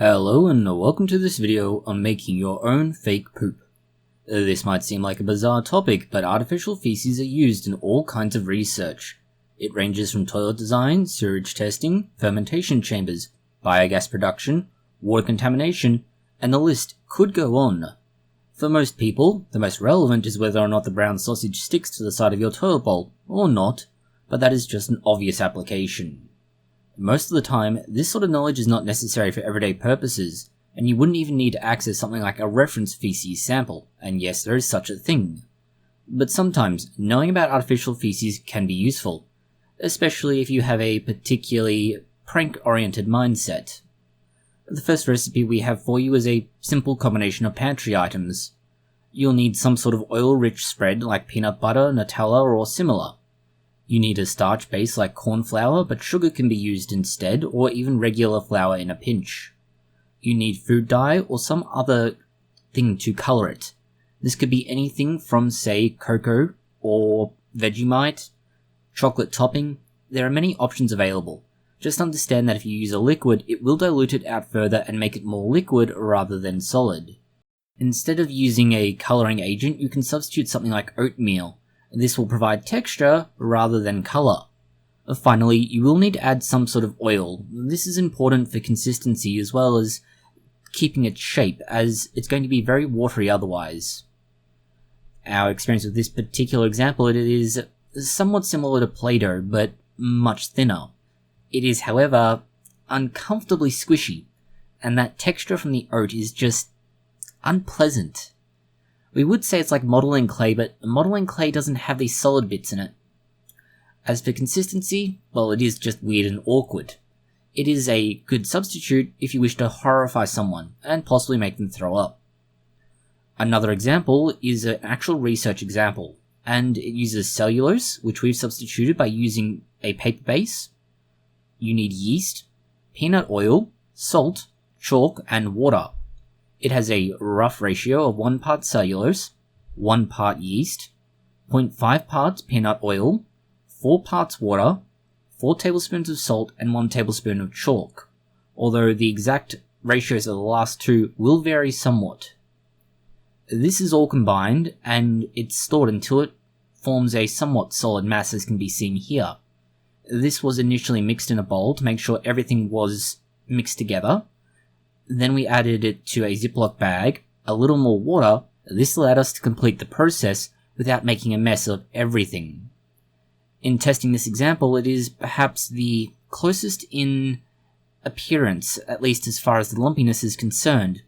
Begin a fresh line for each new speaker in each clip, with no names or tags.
Hello and welcome to this video on making your own fake poop. This might seem like a bizarre topic, but artificial feces are used in all kinds of research. It ranges from toilet design, sewage testing, fermentation chambers, biogas production, water contamination, and the list could go on. For most people, the most relevant is whether or not the brown sausage sticks to the side of your toilet bowl, or not, but that is just an obvious application. Most of the time, this sort of knowledge is not necessary for everyday purposes, and you wouldn't even need to access something like a reference feces sample, and yes, there is such a thing. But sometimes, knowing about artificial feces can be useful, especially if you have a particularly prank-oriented mindset. The first recipe we have for you is a simple combination of pantry items. You'll need some sort of oil-rich spread like peanut butter, Nutella, or similar. You need a starch base like corn flour, but sugar can be used instead, or even regular flour in a pinch. You need food dye or some other thing to colour it. This could be anything from, say, cocoa or Vegemite, chocolate topping. There are many options available. Just understand that if you use a liquid, it will dilute it out further and make it more liquid rather than solid. Instead of using a colouring agent, you can substitute something like oatmeal. This will provide texture rather than colour. Finally, you will need to add some sort of oil. This is important for consistency as well as keeping its shape, as it's going to be very watery otherwise. Our experience with this particular example, it is somewhat similar to Play-Doh, but much thinner. It is, however, uncomfortably squishy, and that texture from the oat is just unpleasant. We would say it's like modelling clay, but modelling clay doesn't have these solid bits in it. As for consistency, well, it is just weird and awkward. It is a good substitute if you wish to horrify someone, and possibly make them throw up. Another example is an actual research example, and it uses cellulose, which we've substituted by using a paper base. You need yeast, peanut oil, salt, chalk, and water. It has a rough ratio of 1 part cellulose, 1 part yeast, 0.5 parts peanut oil, 4 parts water, 4 tablespoons of salt, and 1 tablespoon of chalk, although the exact ratios of the last two will vary somewhat. This is all combined, and it's stored until it forms a somewhat solid mass, as can be seen here. This was initially mixed in a bowl to make sure everything was mixed together. Then we added it to a Ziploc bag, a little more water. This allowed us to complete the process without making a mess of everything. In testing this example, it is perhaps the closest in appearance, at least as far as the lumpiness is concerned,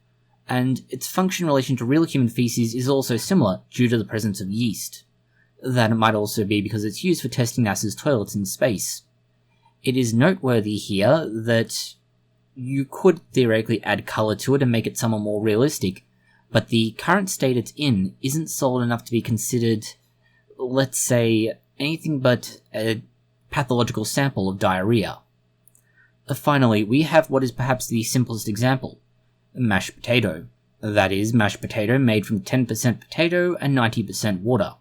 and its function in relation to real human feces is also similar due to the presence of yeast. That it might also be because it's used for testing NASA's toilets in space. It is noteworthy here that you could theoretically add colour to it and make it somewhat more realistic, but the current state it's in isn't solid enough to be considered, let's say, anything but a pathological sample of diarrhea. Finally, we have what is perhaps the simplest example, mashed potato. That is, mashed potato made from 10% potato and 90% water.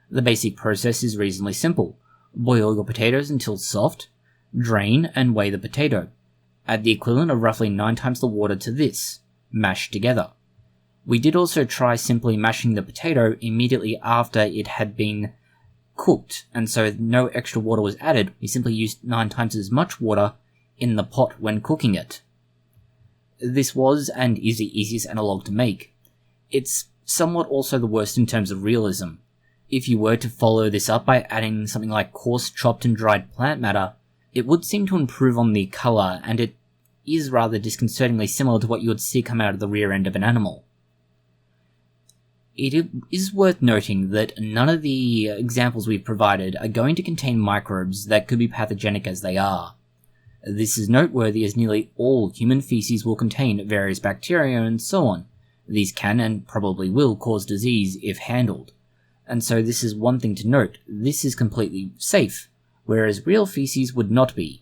The basic process is reasonably simple. Boil your potatoes until soft, drain and weigh the potato. Add the equivalent of roughly 9 times the water to this. Mash together. We did also try simply mashing the potato immediately after it had been cooked, and so no extra water was added. We simply used 9 times as much water in the pot when cooking it. This was and is the easiest analog to make. It's somewhat also the worst in terms of realism. If you were to follow this up by adding something like coarse chopped and dried plant matter, it would seem to improve on the colour, and it is rather disconcertingly similar to what you would see come out of the rear end of an animal. It is worth noting that none of the examples we've provided are going to contain microbes that could be pathogenic as they are. This is noteworthy as nearly all human feces will contain various bacteria and so on. These can and probably will cause disease if handled. And so this is one thing to note, this is completely safe, whereas real feces would not be.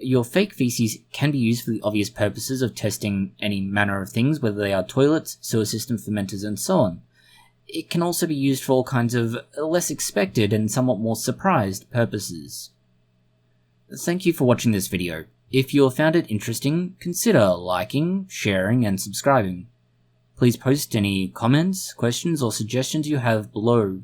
Your fake feces can be used for the obvious purposes of testing any manner of things, whether they are toilets, sewer system fermenters, and so on. It can also be used for all kinds of less expected and somewhat more surprised purposes. Thank you for watching this video. If you have found it interesting, consider liking, sharing, and subscribing. Please post any comments, questions, or suggestions you have below.